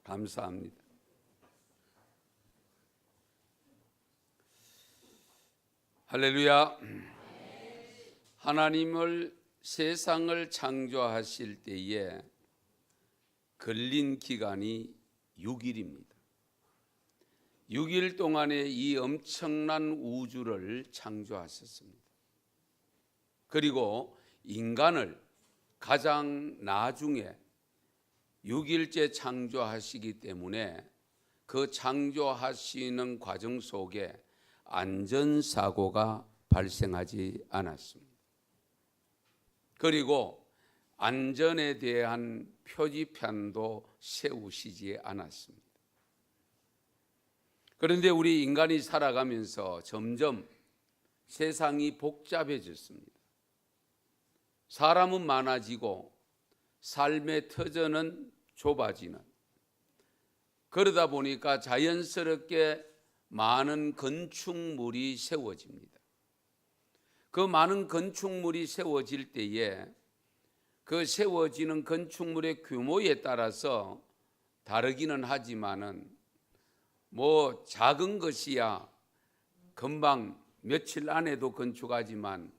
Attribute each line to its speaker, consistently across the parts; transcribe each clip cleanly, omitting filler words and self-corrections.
Speaker 1: 감사합니다. 할렐루야. 하나님을 세상을 창조하실 때에 걸린 기간이 6일입니다. 6일 동안에 이 엄청난 우주를 창조하셨습니다. 그리고 인간을 가장 나중에 6일째 창조하시기 때문에 그 창조하시는 과정 속에 안전사고가 발생하지 않았습니다. 그리고 안전에 대한 표지판도 세우시지 않았습니다. 그런데 우리 인간이 살아가면서 점점 세상이 복잡해졌습니다. 사람은 많아지고 삶의 터전은 좁아지는, 그러다 보니까 자연스럽게 많은 건축물이 세워집니다. 그 많은 건축물이 세워질 때에 그 세워지는 건축물의 규모에 따라서 다르기는 하지만은 작은 것이야 금방 며칠 안에도 건축하지만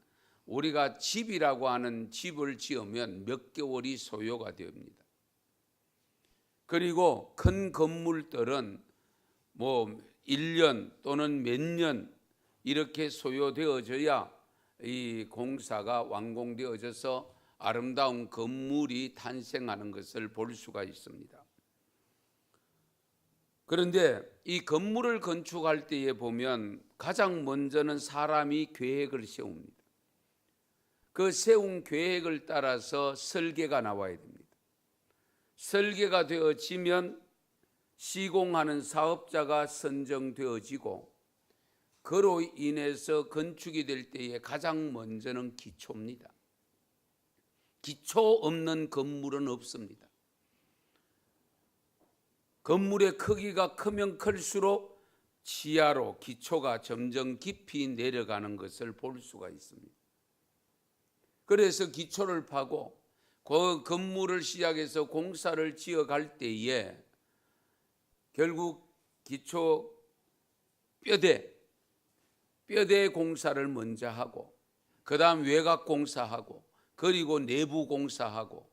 Speaker 1: 우리가 집이라고 하는 집을 지으면 몇 개월이 소요가 됩니다. 그리고 큰 건물들은 1년 또는 몇 년 이렇게 소요되어져야 이 공사가 완공되어져서 아름다운 건물이 탄생하는 것을 볼 수가 있습니다. 그런데 이 건물을 건축할 때에 보면 가장 먼저는 사람이 계획을 세웁니다. 그 세운 계획을 따라서 설계가 나와야 됩니다. 설계가 되어지면 시공하는 사업자가 선정되어지고 그로 인해서 건축이 될 때에 가장 먼저는 기초입니다. 기초 없는 건물은 없습니다. 건물의 크기가 크면 클수록 지하로 기초가 점점 깊이 내려가는 것을 볼 수가 있습니다. 그래서 기초를 파고 그 건물을 시작해서 공사를 지어갈 때에 결국 기초 뼈대 공사를 먼저 하고 그 다음 외곽 공사하고 그리고 내부 공사하고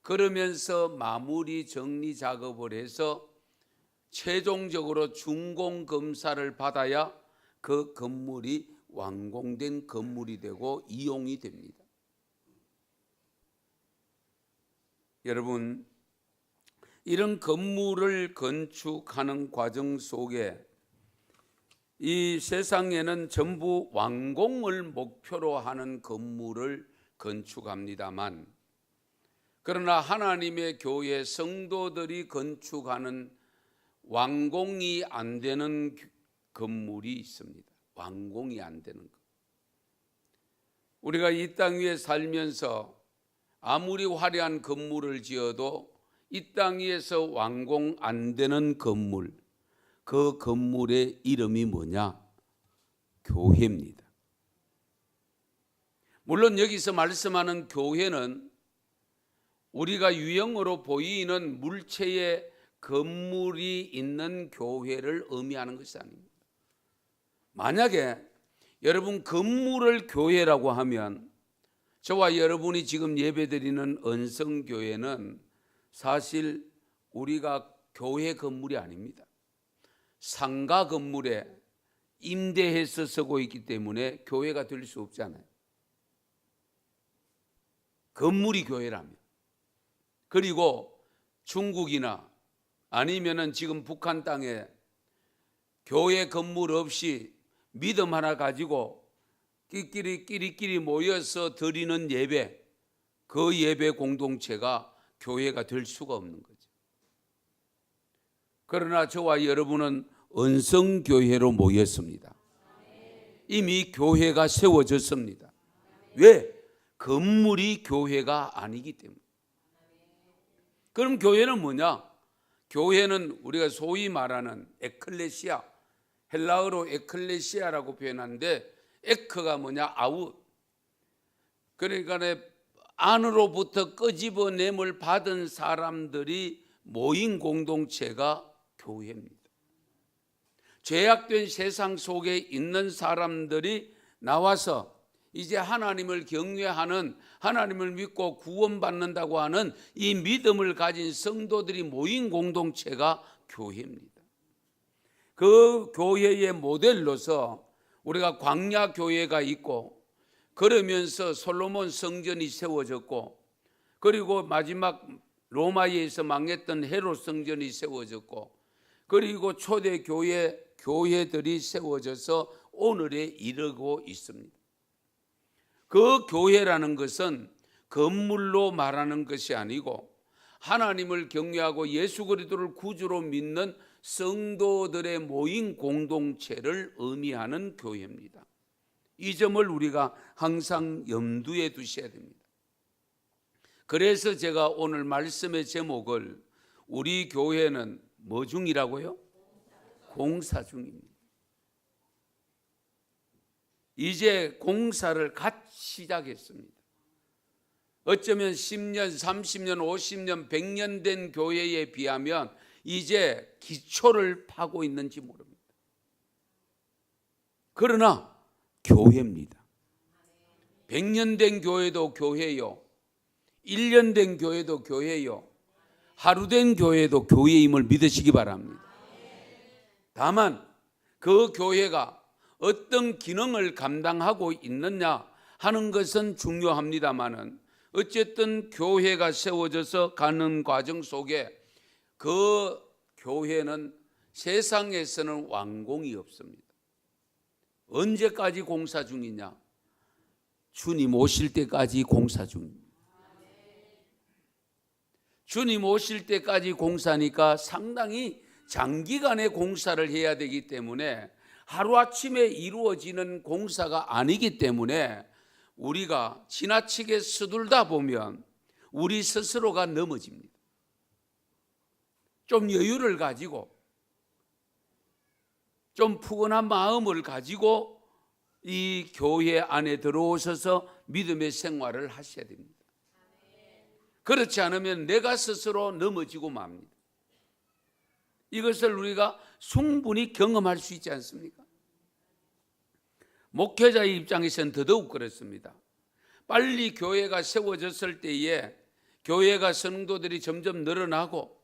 Speaker 1: 그러면서 마무리 정리 작업을 해서 최종적으로 준공 검사를 받아야 그 건물이 완공된 건물이 되고 이용이 됩니다. 여러분, 이런 건물을 건축하는 과정 속에 이 세상에는 전부 완공을 목표로 하는 건물을 건축합니다만, 그러나 하나님의 교회 성도들이 건축하는 완공이 안 되는 건물이 있습니다. 완공이 안 되는 것. 우리가 이 땅 위에 살면서 아무리 화려한 건물을 지어도 이 땅 위에서 완공 안 되는 건물, 그 건물의 이름이 뭐냐? 교회입니다. 물론 여기서 말씀하는 교회는 우리가 유형으로 보이는 물체의 건물이 있는 교회를 의미하는 것이 아닙니다. 만약에 여러분 건물을 교회라고 하면 저와 여러분이 지금 예배드리는 언성교회는 사실 우리가 교회 건물이 아닙니다. 상가 건물에 임대해서 쓰고 있기 때문에 교회가 될 수 없잖아요. 건물이 교회라면. 그리고 중국이나 아니면은 지금 북한 땅에 교회 건물 없이 믿음 하나 가지고 끼리끼리 모여서 드리는 예배, 그 예배 공동체가 교회가 될 수가 없는 거죠. 그러나 저와 여러분은 언성교회로 모였습니다. 이미 교회가 세워졌습니다. 왜? 건물이 교회가 아니기 때문에. 그럼 교회는 뭐냐? 교회는 우리가 소위 말하는 에클레시아, 헬라어로 에클레시아라고 표현하는데 에크가 뭐냐? 아웃. 그러니까 안으로부터 끄집어냄을 받은 사람들이 모임 공동체가 교회입니다. 죄악된 세상 속에 있는 사람들이 나와서 이제 하나님을 경외하는, 하나님을 믿고 구원받는다고 하는 이 믿음을 가진 성도들이 모인 공동체가 교회입니다. 그 교회의 모델로서 우리가 광야 교회가 있고, 그러면서 솔로몬 성전이 세워졌고, 그리고 마지막 로마에서 망했던 헤롯 성전이 세워졌고, 그리고 초대 교회들이 세워져서 오늘에 이르고 있습니다. 그 교회라는 것은 건물로 말하는 것이 아니고 하나님을 경외하고 예수 그리스도를 구주로 믿는 성도들의 모인 공동체를 의미하는 교회입니다. 이 점을 우리가 항상 염두에 두셔야 됩니다. 그래서 제가 오늘 말씀의 제목을 우리 교회는 뭐 중이라고요? 공사 중입니다. 이제 공사를 갓 시작했습니다. 어쩌면 10년, 30년, 50년, 100년 된 교회에 비하면 이제 기초를 파고 있는지 모릅니다. 그러나 교회입니다. 100년 된 교회도 교회요, 1년 된 교회도 교회요, 하루 된 교회도 교회임을 믿으시기 바랍니다. 다만 그 교회가 어떤 기능을 감당하고 있느냐 하는 것은 중요합니다마는, 어쨌든 교회가 세워져서 가는 과정 속에 그 교회는 세상에서는 완공이 없습니다. 언제까지 공사 중이냐? 주님 오실 때까지 공사 중입니다. 주님 오실 때까지 공사니까 상당히 장기간의 공사를 해야 되기 때문에 하루아침에 이루어지는 공사가 아니기 때문에 우리가 지나치게 서둘다 보면 우리 스스로가 넘어집니다. 좀 여유를 가지고, 좀 푸근한 마음을 가지고 이 교회 안에 들어오셔서 믿음의 생활을 하셔야 됩니다. 그렇지 않으면 내가 스스로 넘어지고 맙니다. 이것을 우리가 충분히 경험할 수 있지 않습니까? 목회자의 입장에서는 더더욱 그렇습니다. 빨리 교회가 세워졌을 때에 교회가 성도들이 점점 늘어나고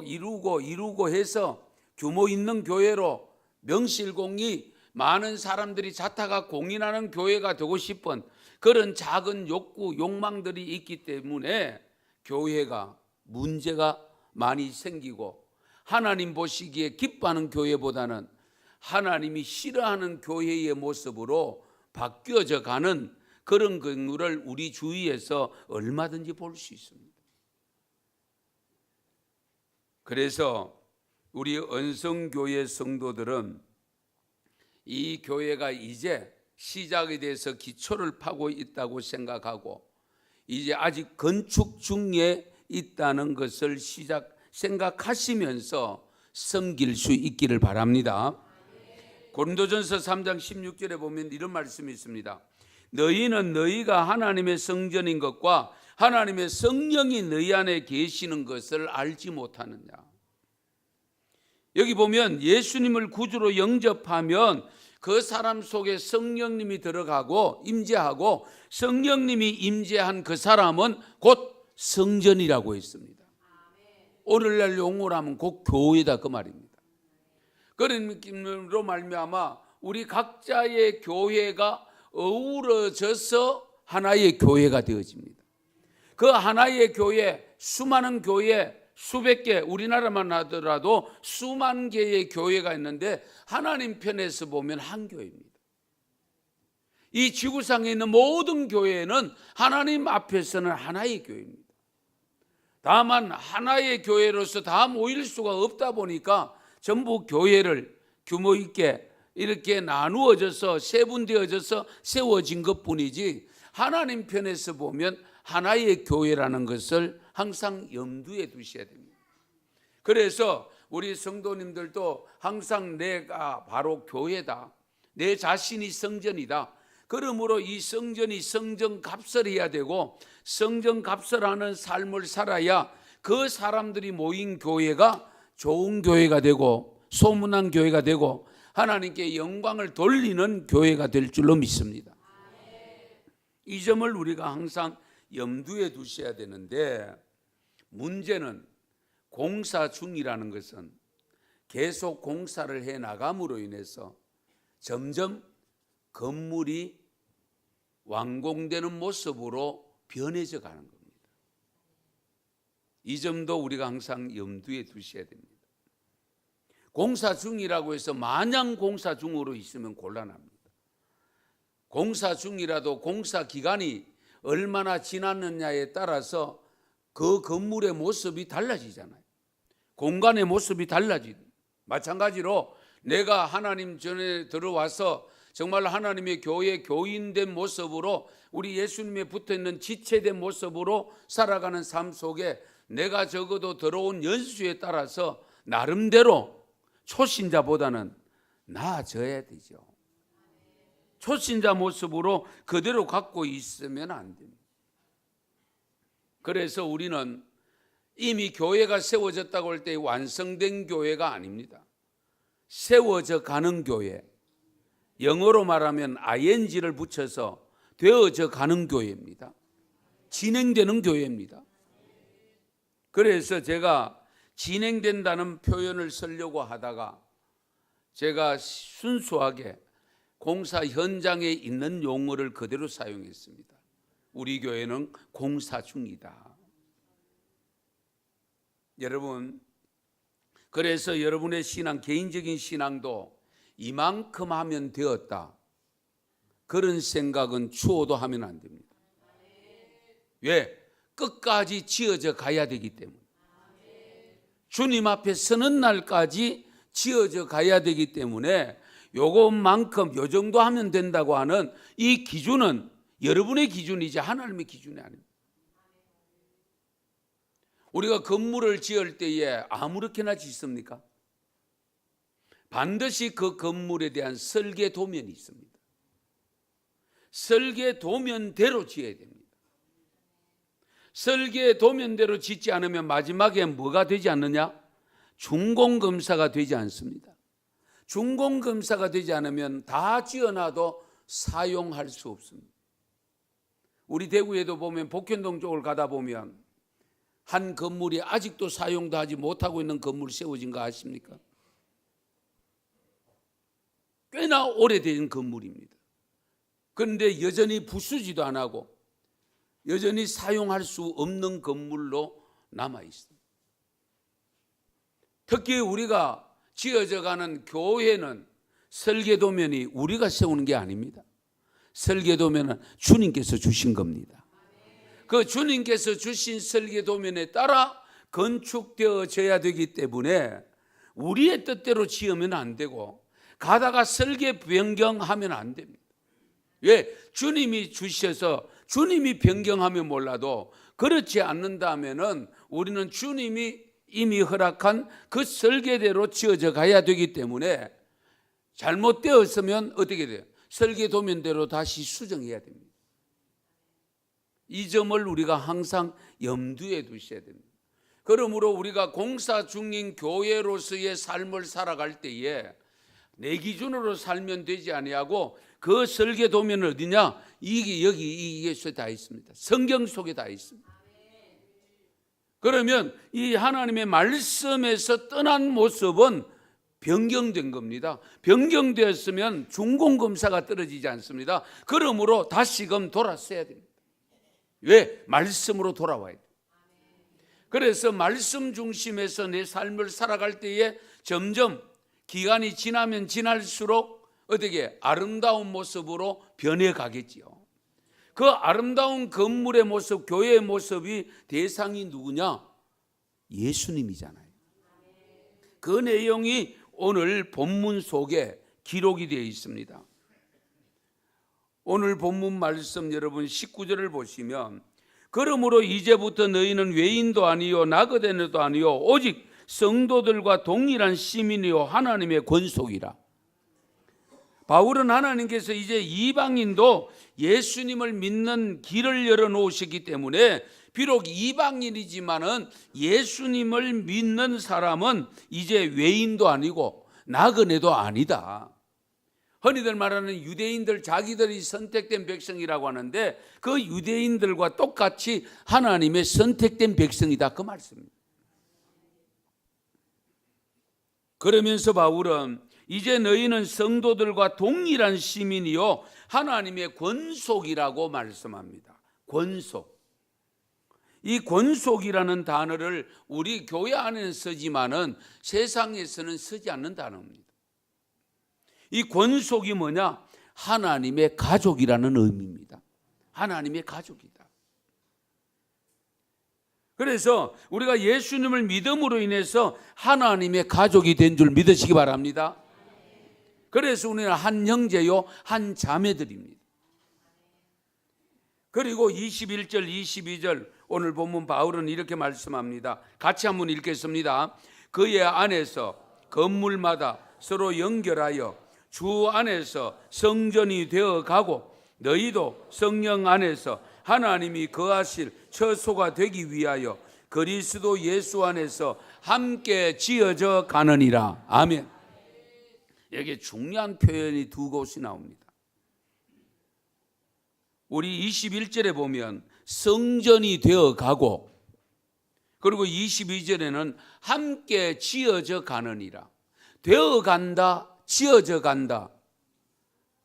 Speaker 1: 이루고 해서 규모 있는 교회로 명실공히 많은 사람들이 자타가 공인하는 교회가 되고 싶은 그런 작은 욕구, 욕망들이 있기 때문에 교회가 문제가 많이 생기고, 하나님 보시기에 기뻐하는 교회보다는 하나님이 싫어하는 교회의 모습으로 바뀌어져 가는 그런 경우를 우리 주위에서 얼마든지 볼 수 있습니다. 그래서 우리 언성교회 성도들은 이 교회가 이제 시작에 대해서 기초를 파고 있다고 생각하고, 이제 아직 건축 중에 있다는 것을 생각하시면서 섬길 수 있기를 바랍니다. 고린도전서 3장 16절에 보면 이런 말씀이 있습니다. 너희는 너희가 하나님의 성전인 것과 하나님의 성령이 너희 안에 계시는 것을 알지 못하느냐. 여기 보면 예수님을 구주로 영접하면 그 사람 속에 성령님이 들어가고 임재하고, 성령님이 임재한 그 사람은 곧 성전이라고 했습니다. 오늘날 용어로 하면 곧 교회다 그 말입니다. 그런 느낌으로 말미암아 우리 각자의 교회가 어우러져서 하나의 교회가 되어집니다. 그 하나의 교회, 수많은 교회, 수백 개, 우리나라만 하더라도 수만 개의 교회가 있는데 하나님 편에서 보면 한 교회입니다. 이 지구상에 있는 모든 교회는 하나님 앞에서는 하나의 교회입니다. 다만 하나의 교회로서 다 모일 수가 없다 보니까 전부 교회를 규모 있게 이렇게 나누어져서 세분되어져서 세워진 것뿐이지, 하나님 편에서 보면 하나의 교회라는 것을 항상 염두에 두셔야 됩니다. 그래서 우리 성도님들도 항상 내가 바로 교회다, 내 자신이 성전이다, 그러므로 이 성전이 성전갑설해야 되고 성전갑설하는 삶을 살아야 그 사람들이 모인 교회가 좋은 교회가 되고 소문난 교회가 되고 하나님께 영광을 돌리는 교회가 될 줄로 믿습니다. 이 점을 우리가 항상 염두에 두셔야 되는데, 문제는 공사 중이라는 것은 계속 공사를 해 나감으로 인해서 점점 건물이 완공되는 모습으로 변해져 가는 겁니다. 이 점도 우리가 항상 염두에 두셔야 됩니다. 공사 중이라고 해서 마냥 공사 중으로 있으면 곤란합니다. 공사 중이라도 공사 기간이 얼마나 지났느냐에 따라서 그 건물의 모습이 달라지잖아요. 공간의 모습이 달라지죠. 마찬가지로 내가 하나님 전에 들어와서 정말 하나님의 교회 교인된 모습으로 우리 예수님에 붙어있는 지체된 모습으로 살아가는 삶 속에 내가 적어도 들어온 연수에 따라서 나름대로 초신자보다는 나아져야 되죠. 초신자 모습으로 그대로 갖고 있으면 안 됩니다. 그래서 우리는 이미 교회가 세워졌다고 할 때 완성된 교회가 아닙니다. 세워져 가는 교회, 영어로 말하면 ing를 붙여서 되어져 가는 교회입니다. 진행되는 교회입니다. 그래서 제가 진행된다는 표현을 쓰려고 하다가 제가 순수하게 공사 현장에 있는 용어를 그대로 사용했습니다. 우리 교회는 공사 중이다. 여러분, 그래서 여러분의 신앙, 개인적인 신앙도 이만큼 하면 되었다, 그런 생각은 추호도 하면 안 됩니다. 왜? 끝까지 지어져 가야 되기 때문에. 주님 앞에 서는 날까지 지어져 가야 되기 때문에 요것만큼 요 정도 하면 된다고 하는 이 기준은 여러분의 기준이지 하나님의 기준이 아닙니다. 우리가 건물을 지을 때에 아무렇게나 짓습니까? 반드시 그 건물에 대한 설계 도면이 있습니다. 설계 도면대로 지어야 됩니다. 설계 도면대로 짓지 않으면 마지막에 뭐가 되지 않느냐? 준공검사가 되지 않습니다. 준공검사가 되지 않으면 다 지어놔도 사용할 수 없습니다. 우리 대구에도 보면 복현동 쪽을 가다 보면 한 건물이 아직도 사용도 하지 못하고 있는 건물이 세워진 거 아십니까? 꽤나 오래된 건물입니다. 그런데 여전히 부수지도 안 하고 여전히 사용할 수 없는 건물로 남아 있습니다. 특히 우리가 지어져가는 교회는 설계도면이 우리가 세우는 게 아닙니다. 설계도면은 주님께서 주신 겁니다. 그 주님께서 주신 설계도면에 따라 건축되어져야 되기 때문에 우리의 뜻대로 지으면 안 되고 가다가 설계 변경하면 안 됩니다. 왜? 주님이 주셔서 주님이 변경하면 몰라도 그렇지 않는다면은 우리는 주님이 이미 허락한 그 설계대로 지어져 가야 되기 때문에 잘못되었으면 어떻게 돼요? 설계도면대로 다시 수정해야 됩니다. 이 점을 우리가 항상 염두에 두셔야 됩니다. 그러므로 우리가 공사 중인 교회로서의 삶을 살아갈 때에 내 기준으로 살면 되지 아니하고 그 설계도면은 어디냐? 이게 여기 이게 다 있습니다. 성경 속에 다 있습니다. 그러면 이 하나님의 말씀에서 떠난 모습은 변경된 겁니다. 변경되었으면 준공검사가 떨어지지 않습니다. 그러므로 다시금 돌아서야 됩니다. 왜? 말씀으로 돌아와야 돼요. 그래서 말씀 중심에서 내 삶을 살아갈 때에 점점 기간이 지나면 지날수록 어떻게 아름다운 모습으로 변해가겠지요. 그 아름다운 건물의 모습, 교회의 모습이 대상이 누구냐? 예수님이잖아요. 그 내용이 오늘 본문 속에 기록이 되어 있습니다. 오늘 본문 말씀 여러분 19절을 보시면 그러므로 이제부터 너희는 외인도 아니요 나그네도 아니요 오직 성도들과 동일한 시민이요 하나님의 권속이라. 바울은 하나님께서 이제 이방인도 예수님을 믿는 길을 열어놓으셨기 때문에 비록 이방인이지만은 예수님을 믿는 사람은 이제 외인도 아니고 나그네도 아니다. 흔히들 말하는 유대인들, 자기들이 선택된 백성이라고 하는데 그 유대인들과 똑같이 하나님의 선택된 백성이다, 그 말씀입니다. 그러면서 바울은 이제 너희는 성도들과 동일한 시민이요 하나님의 권속이라고 말씀합니다. 권속. 이 권속이라는 단어를 우리 교회 안에는 쓰지만은 세상에서는 쓰지 않는 단어입니다. 이 권속이 뭐냐? 하나님의 가족이라는 의미입니다. 하나님의 가족이다. 그래서 우리가 예수님을 믿음으로 인해서 하나님의 가족이 된 줄 믿으시기 바랍니다. 그래서 우리는 한 형제요 한 자매들입니다. 그리고 21절 22절 오늘 본문 바울은 이렇게 말씀합니다. 같이 한번 읽겠습니다. 그의 안에서 건물마다 서로 연결하여 주 안에서 성전이 되어가고 너희도 성령 안에서 하나님이 거하실 처소가 되기 위하여 그리스도 예수 안에서 함께 지어져 가느니라. 아멘. 여기에 중요한 표현이 두 곳이 나옵니다. 우리 21절에 보면 성전이 되어가고 그리고 22절에는 함께 지어져 가느니라. 되어간다, 지어져 간다.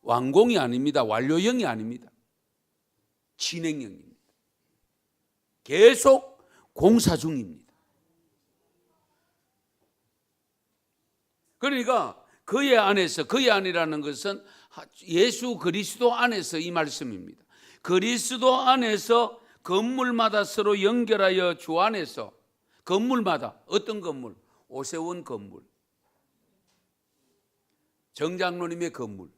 Speaker 1: 완공이 아닙니다. 완료형이 아닙니다. 진행형입니다. 계속 공사 중입니다. 그러니까 그의 안에서, 그의 안이라는 것은 예수 그리스도 안에서 이 말씀입니다. 그리스도 안에서 건물마다 서로 연결하여 주 안에서 건물마다 어떤 건물? 오세훈 건물, 정장로님의 건물,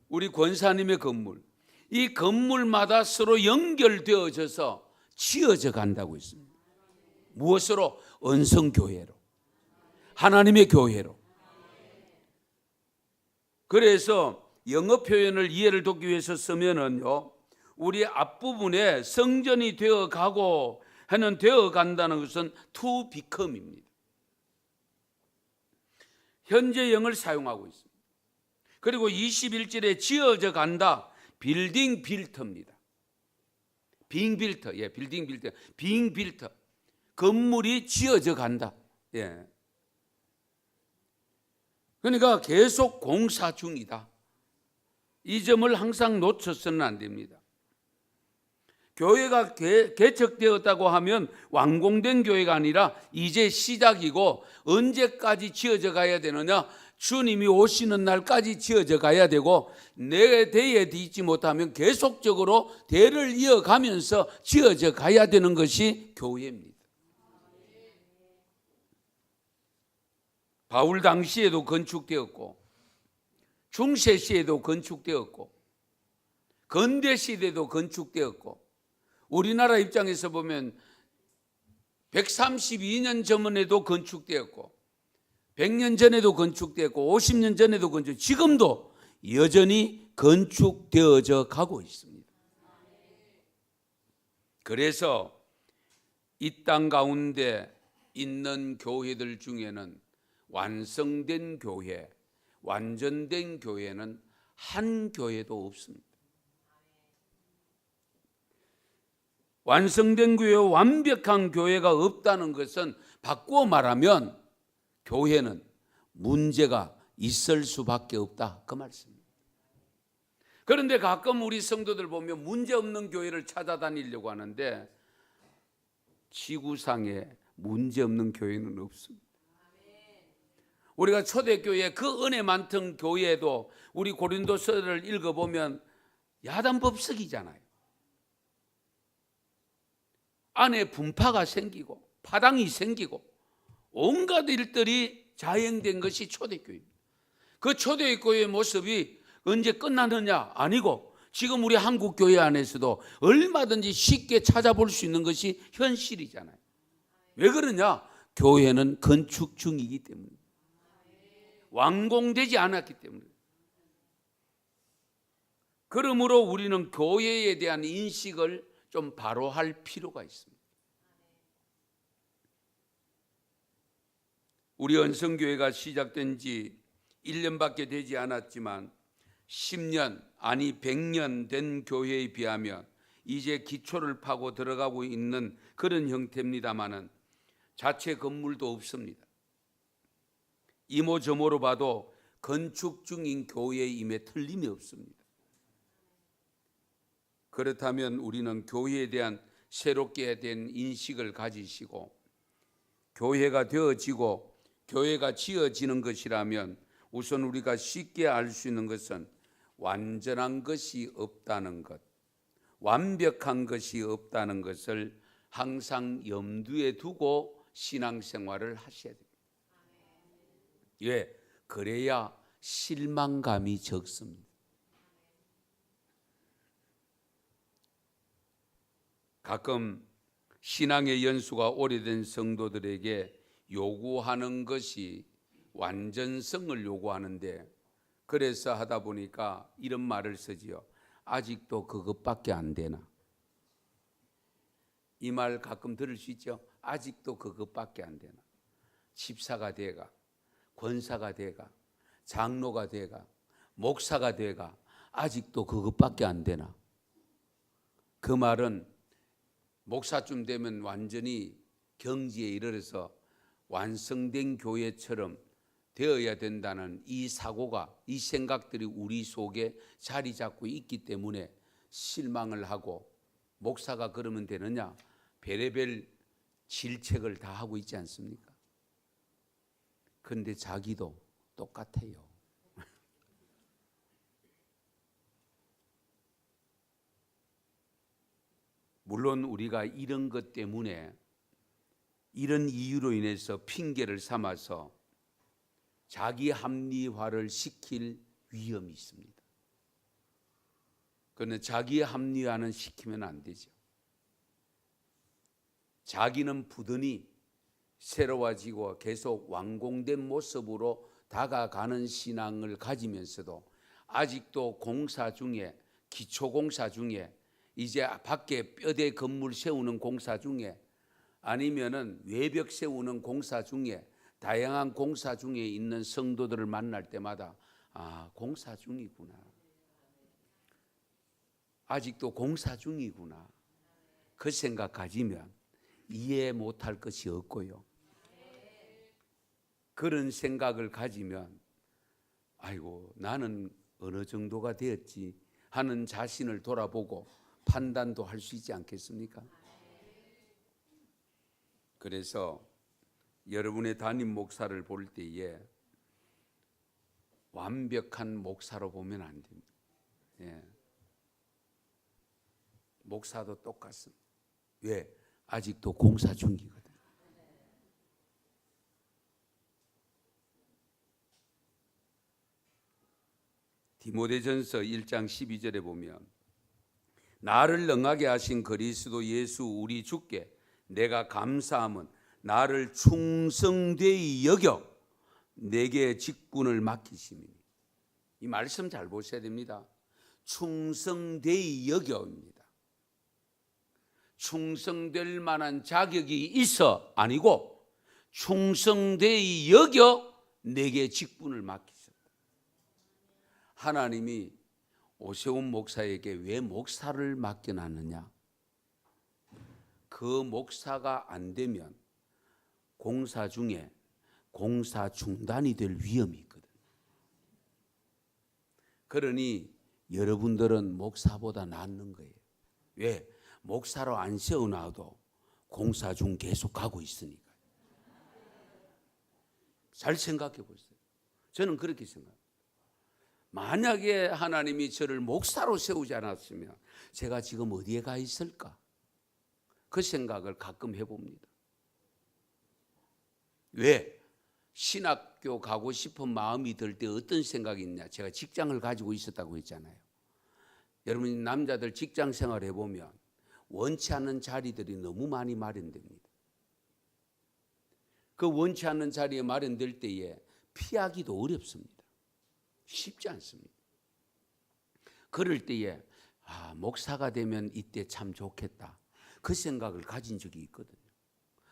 Speaker 1: 우리 권사님의 건물, 이 건물마다 서로 연결되어져서 지어져 간다고 했습니다. 무엇으로? 언성교회로, 하나님의 교회로. 그래서 영어 표현을 이해를 돕기 위해서 쓰면은요, 우리 앞부분에 성전이 되어 가고 하는 되어 간다는 것은 to become입니다. 현재형을 사용하고 있습니다. 그리고 21절에 지어져 간다, 빌딩 빌터입니다. 빙 빌터, 예, 빌딩 빌터, 빙 빌터. 건물이 지어져 간다. 예. 그러니까 계속 공사 중이다. 이 점을 항상 놓쳐서는 안 됩니다. 교회가 개척되었다고 하면 완공된 교회가 아니라 이제 시작이고 언제까지 지어져 가야 되느냐? 주님이 오시는 날까지 지어져 가야 되고 내 대에 뒤지 못하면 계속적으로 대를 이어가면서 지어져 가야 되는 것이 교회입니다. 바울 당시에도 건축되었고 중세 시에도 건축되었고 근대 시대도 건축되었고 우리나라 입장에서 보면 132년 전에도 건축되었고 100년 전에도 건축되었고 50년 전에도 건축, 지금도 여전히 건축되어져 가고 있습니다. 그래서 이 땅 가운데 있는 교회들 중에는 완성된 교회, 완전된 교회는 한 교회도 없습니다. 완성된 교회, 완벽한 교회가 없다는 것은 바꾸어 말하면 교회는 문제가 있을 수밖에 없다, 그 말씀입니다. 그런데 가끔 우리 성도들 보면 문제 없는 교회를 찾아다니려고 하는데 지구상에 문제 없는 교회는 없습니다. 우리가 초대교회 그 은혜 많던 교회도 우리 고린도서를 읽어보면 야단법석이잖아요. 안에 분파가 생기고 파당이 생기고 온갖 일들이 자행된 것이 초대교회입니다. 그 초대교회의 모습이 언제 끝나느냐? 아니고 지금 우리 한국교회 안에서도 얼마든지 쉽게 찾아볼 수 있는 것이 현실이잖아요. 왜 그러냐? 교회는 건축 중이기 때문에, 완공되지 않았기 때문에. 그러므로 우리는 교회에 대한 인식을 좀 바로 할 필요가 있습니다. 우리 언성교회가 시작된 지 1년밖에 되지 않았지만 10년 아니 100년 된 교회에 비하면 이제 기초를 파고 들어가고 있는 그런 형태입니다마는 자체 건물도 없습니다. 이모저모로 봐도 건축 중인 교회임에 틀림이 없습니다. 그렇다면 우리는 교회에 대한 새롭게 된 인식을 가지시고 교회가 되어지고 교회가 지어지는 것이라면 우선 우리가 쉽게 알 수 있는 것은 완전한 것이 없다는 것, 완벽한 것이 없다는 것을 항상 염두에 두고 신앙생활을 하셔야 됩니다. 왜? 그래야 실망감이 적습니다. 가끔 신앙의 연수가 오래된 성도들에게 요구하는 것이 완전성을 요구하는데, 그래서 하다 보니까 이런 말을 쓰지요. 아직도 그것밖에 안 되나? 이 말 가끔 들을 수 있죠. 아직도 그것밖에 안 되나? 집사가 돼가, 권사가 돼가, 장로가 돼가, 목사가 돼가 아직도 그것밖에 안 되나? 그 말은 목사쯤 되면 완전히 경지에 이르러서 완성된 교회처럼 되어야 된다는 이 사고가, 이 생각들이 우리 속에 자리 잡고 있기 때문에 실망을 하고, 목사가 그러면 되느냐? 별의별 질책을 다 하고 있지 않습니까? 그런데 자기도 똑같아요. 물론 우리가 이런 것 때문에, 이런 이유로 인해서 핑계를 삼아서 자기 합리화를 시킬 위험이 있습니다. 그런데 자기 합리화는 시키면 안 되죠. 자기는 부단히 새로워지고 계속 완공된 모습으로 다가가는 신앙을 가지면서도 아직도 공사 중에, 기초공사 중에, 이제 밖에 뼈대 건물 세우는 공사 중에, 아니면은 외벽 세우는 공사 중에, 다양한 공사 중에 있는 성도들을 만날 때마다 공사 중이구나, 아직도 공사 중이구나, 그 생각 가지면 이해 못할 것이 없고요. 그런 생각을 가지면 아이고 나는 어느 정도가 되었지 하는 자신을 돌아보고 판단도 할 수 있지 않겠습니까? 그래서 여러분의 담임 목사를 볼 때에 완벽한 목사로 보면 안 됩니다. 예. 목사도 똑같습니다. 왜? 아직도 공사 중이거든. 디모데전서 1장 12절에 보면 나를 능하게 하신 그리스도 예수 우리 주께 내가 감사함은 나를 충성되이 여겨 내게 직분을 맡기심이니. 이 말씀 잘 보셔야 됩니다. 충성되이 여겨입니다. 충성될 만한 자격이 있어 아니고 충성되이 여겨 내게 직분을 맡기셨다. 하나님이 오세훈 목사에게 왜 목사를 맡겨놨느냐? 그 목사가 안 되면 공사 중에 공사 중단이 될 위험이 있거든. 그러니 여러분들은 목사보다 낫는 거예요. 왜? 목사로 안 세워놔도 공사 중 계속 가고 있으니까. 잘 생각해 보세요. 저는 그렇게 생각합니다. 만약에 하나님이 저를 목사로 세우지 않았으면 제가 지금 어디에 가 있을까? 그 생각을 가끔 해봅니다. 왜? 신학교 가고 싶은 마음이 들 때 어떤 생각이 있냐? 제가 직장을 가지고 있었다고 했잖아요. 여러분이 남자들 직장 생활 해보면 원치 않는 자리들이 너무 많이 마련됩니다. 그 원치 않는 자리에 마련될 때에 피하기도 어렵습니다. 쉽지 않습니다. 그럴 때에 목사가 되면 이때 참 좋겠다, 그 생각을 가진 적이 있거든요.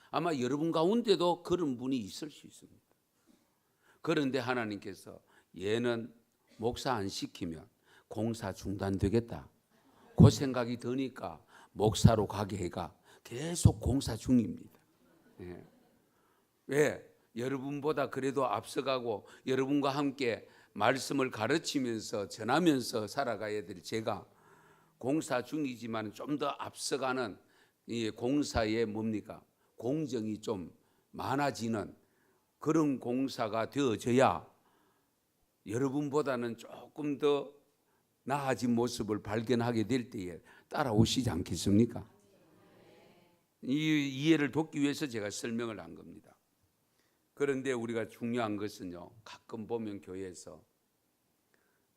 Speaker 1: 아마 여러분 가운데도 그런 분이 있을 수 있습니다. 그런데 하나님께서 얘는 목사 안 시키면 공사 중단되겠다, 그 생각이 드니까 목사로 가게 해가 계속 공사 중입니다. 예. 왜? 여러분보다 그래도 앞서가고 여러분과 함께 말씀을 가르치면서 전하면서 살아가야 될 제가 공사 중이지만 좀 더 앞서가는 이 공사에 뭡니까? 공정이 좀 많아지는 그런 공사가 되어져야 여러분보다는 조금 더 나아진 모습을 발견하게 될 때에 따라오시지 않겠습니까? 이 이해를 돕기 위해서 제가 설명을 한 겁니다. 그런데 우리가 중요한 것은요, 가끔 보면 교회에서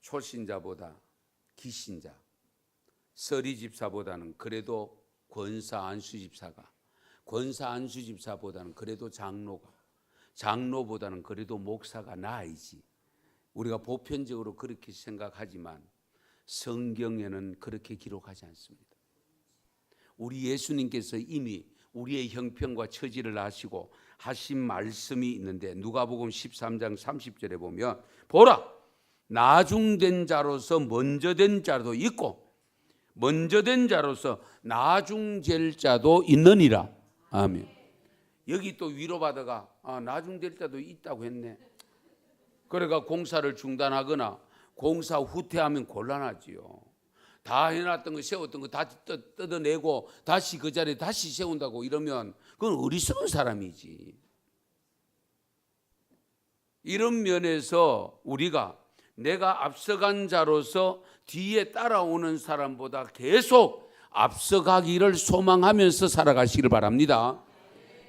Speaker 1: 초신자보다 기신자, 서리 집사보다는 그래도 권사 안수 집사가, 권사 안수 집사보다는 그래도 장로가, 장로보다는 그래도 목사가 나아야지, 우리가 보편적으로 그렇게 생각하지만 성경에는 그렇게 기록하지 않습니다. 우리 예수님께서 이미 우리의 형편과 처지를 아시고 하신 말씀이 있는데, 누가복음 13장 30절에 보면 보라, 나중된 자로서 먼저 된 자도 있고 먼저 된 자로서 나중될 자도 있느니라. 아멘. 여기 또 위로받아가 나중될 자도 있다고 했네. 그러니까 공사를 중단하거나 공사 후퇴하면 곤란하지요. 다 해놨던 거, 세웠던 거 다 뜯어내고 다시 그 자리에 다시 세운다고 이러면 그건 어리석은 사람이지. 이런 면에서 우리가 내가 앞서간 자로서 뒤에 따라오는 사람보다 계속 앞서가기를 소망하면서 살아가시기를 바랍니다.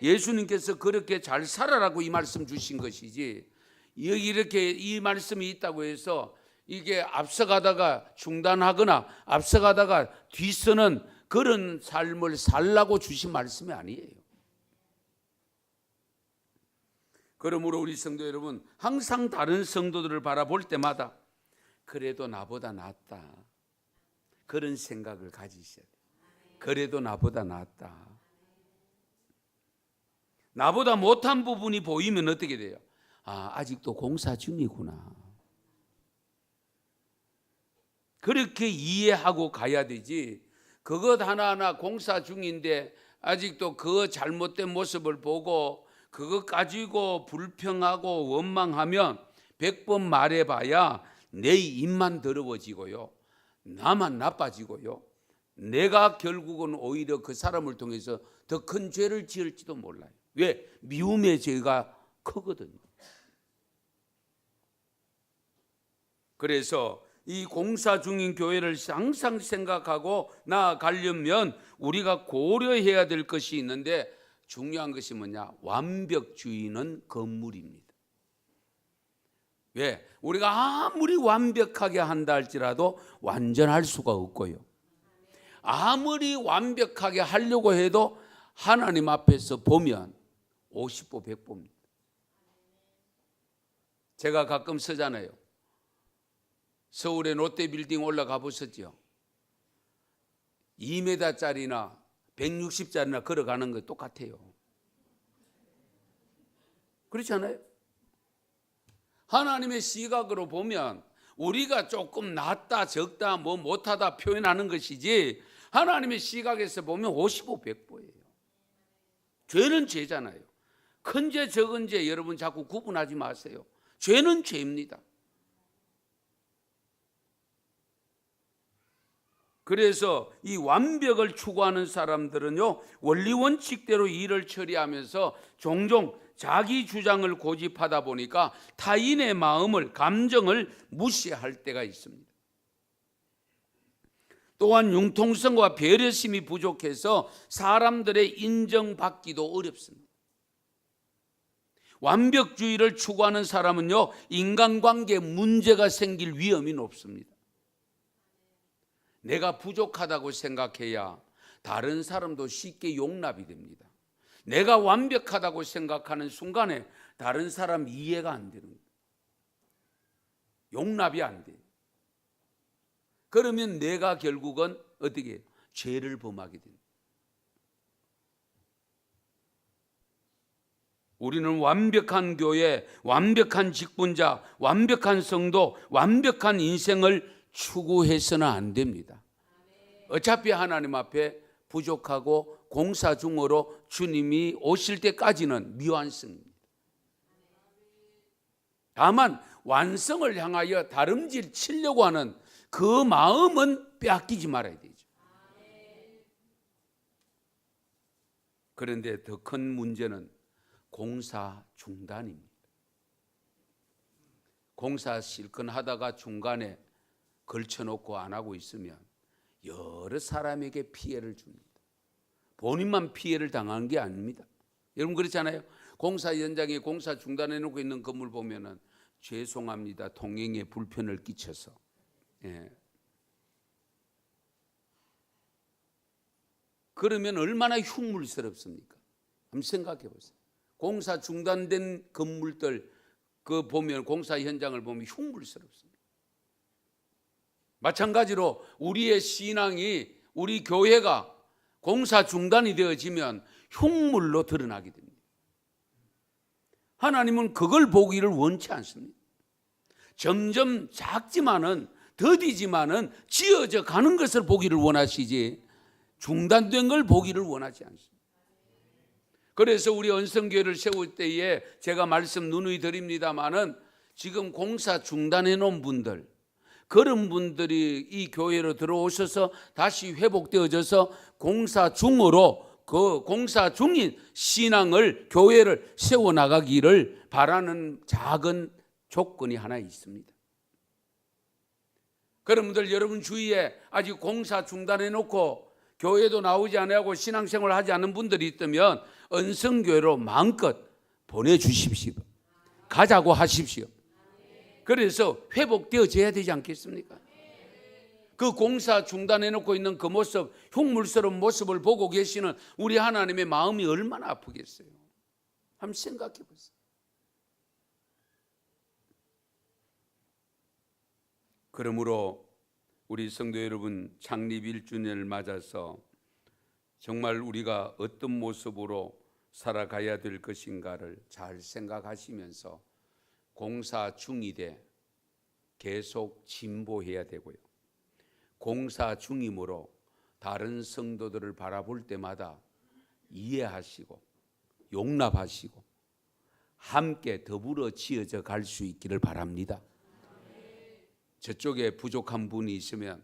Speaker 1: 예수님께서 그렇게 잘 살아라고 이 말씀 주신 것이지, 여기 이렇게 이 말씀이 있다고 해서 이게 앞서가다가 중단하거나 앞서가다가 뒤서는 그런 삶을 살라고 주신 말씀이 아니에요. 그러므로 우리 성도 여러분, 항상 다른 성도들을 바라볼 때마다 그래도 나보다 낫다, 그런 생각을 가지셔야 돼요. 그래도 나보다 낫다. 나보다 못한 부분이 보이면 어떻게 돼요? 아직도 공사 중이구나, 그렇게 이해하고 가야 되지. 그것 하나하나 공사 중인데 아직도 그 잘못된 모습을 보고 그것 가지고 불평하고 원망하면 100번 말해봐야 내 입만 더러워지고요, 나만 나빠지고요, 내가 결국은 오히려 그 사람을 통해서 더 큰 죄를 지을지도 몰라요. 왜? 미움의 죄가 크거든요. 그래서 이 공사 중인 교회를 항상 생각하고 나아가려면 우리가 고려해야 될 것이 있는데, 중요한 것이 뭐냐? 완벽주의는 건물입니다. 왜? 우리가 아무리 완벽하게 한다 할지라도 완전할 수가 없고요, 아무리 완벽하게 하려고 해도 하나님 앞에서 보면 50보 100보입니다. 제가 가끔 쓰잖아요. 서울의 롯데빌딩 올라가 보셨죠? 2m짜리나 160짜리나 걸어가는 거 똑같아요. 그렇지 않아요? 하나님의 시각으로 보면 우리가 조금 낫다 적다 뭐 못하다 표현하는 것이지, 하나님의 시각에서 보면 50보 100보예요. 죄는 죄잖아요. 큰 죄 적은 죄 여러분 자꾸 구분하지 마세요. 죄는 죄입니다. 그래서 이 완벽을 추구하는 사람들은요, 원리 원칙대로 일을 처리하면서 종종 자기 주장을 고집하다 보니까 타인의 마음을, 감정을 무시할 때가 있습니다. 또한 융통성과 배려심이 부족해서 사람들의 인정받기도 어렵습니다. 완벽주의를 추구하는 사람은요, 인간관계에 문제가 생길 위험이 높습니다. 내가 부족하다고 생각해야 다른 사람도 쉽게 용납이 됩니다. 내가 완벽하다고 생각하는 순간에 다른 사람 이해가 안 되는 거예요. 용납이 안 돼요. 그러면 내가 결국은 어떻게 해요? 죄를 범하게 됩니다. 우리는 완벽한 교회, 완벽한 직분자, 완벽한 성도, 완벽한 인생을 추구해서는 안 됩니다. 어차피 하나님 앞에 부족하고 공사 중으로 주님이 오실 때까지는 미완성입니다. 다만 완성을 향하여 다름질 치려고 하는 그 마음은 빼앗기지 말아야 되죠. 그런데 더 큰 문제는 공사 중단입니다. 공사 실컷 하다가 중간에 걸쳐놓고 안 하고 있으면 여러 사람에게 피해를 줍니다. 본인만 피해를 당한 게 아닙니다. 여러분 그렇잖아요. 공사 현장에 공사 중단해놓고 있는 건물 보면은 죄송합니다. 통행에 불편을 끼쳐서. 예. 그러면 얼마나 흉물스럽습니까? 한번 생각해 보세요. 공사 중단된 건물들 그 보면 공사 현장을 보면 흉물스럽습니다. 마찬가지로 우리의 신앙이 우리 교회가 공사 중단이 되어지면 흉물로 드러나게 됩니다. 하나님은 그걸 보기를 원치 않습니다. 점점 작지만은 더디지만은 지어져 가는 것을 보기를 원하시지 중단된 걸 보기를 원하지 않습니다. 그래서 우리 언성교회를 세울 때에 제가 말씀 누누이 드립니다마는 지금 공사 중단해 놓은 분들, 그런 분들이 이 교회로 들어오셔서 다시 회복되어져서 공사 중으로 그 공사 중인 신앙을 교회를 세워나가기를 바라는 작은 조건이 하나 있습니다. 그러분들 여러분 주위에 아직 공사 중단해 놓고 교회도 나오지 않고 신앙생활을 하지 않는 분들이 있다면 언성교회로 마음껏 보내주십시오. 가자고 하십시오. 그래서 회복되어져야 되지 않겠습니까? 그 공사 중단해놓고 있는 그 모습, 흉물스러운 모습을 보고 계시는 우리 하나님의 마음이 얼마나 아프겠어요. 한번 생각해 보세요. 그러므로 우리 성도 여러분, 창립 1주년을 맞아서 정말 우리가 어떤 모습으로 살아가야 될 것인가를 잘 생각하시면서 공사 중이되 계속 진보해야 되고요. 공사 중이므로 다른 성도들을 바라볼 때마다 이해하시고 용납하시고 함께 더불어 지어져 갈 수 있기를 바랍니다. 저쪽에 부족한 분이 있으면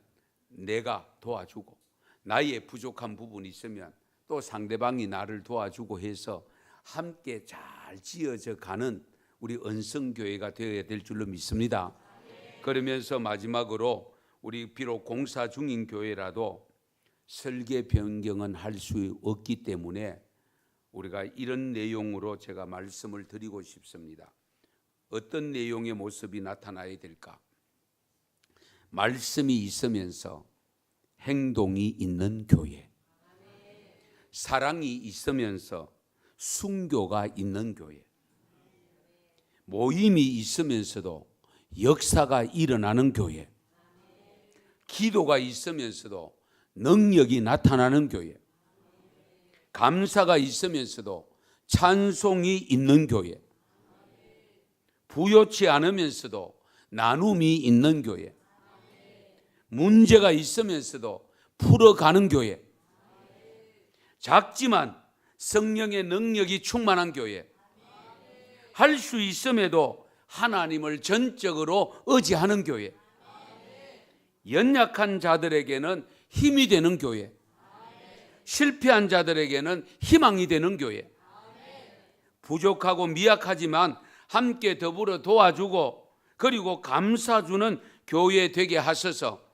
Speaker 1: 내가 도와주고 나의 부족한 부분이 있으면 또 상대방이 나를 도와주고 해서 함께 잘 지어져 가는 우리 언성교회가 되어야 될 줄로 믿습니다. 그러면서 마지막으로 우리 비록 공사 중인 교회라도 설계 변경은 할 수 없기 때문에 우리가 이런 내용으로 제가 말씀을 드리고 싶습니다. 어떤 내용의 모습이 나타나야 될까? 말씀이 있으면서 행동이 있는 교회, 사랑이 있으면서 순교가 있는 교회, 모임이 있으면서도 역사가 일어나는 교회, 기도가 있으면서도 능력이 나타나는 교회, 감사가 있으면서도 찬송이 있는 교회, 부요치 않으면서도 나눔이 있는 교회, 문제가 있으면서도 풀어가는 교회, 작지만 성령의 능력이 충만한 교회, 할 수 있음에도 하나님을 전적으로 의지하는 교회, 연약한 자들에게는 힘이 되는 교회, 실패한 자들에게는 희망이 되는 교회, 부족하고 미약하지만 함께 더불어 도와주고 그리고 감싸주는 교회 되게 하셔서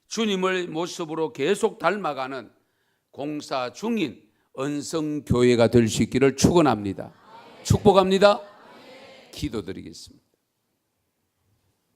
Speaker 1: 주님을 모습으로 계속 닮아가는 공사 중인 언성교회가 될 수 있기를 축원합니다. 축복합니다. 기도드리겠습니다.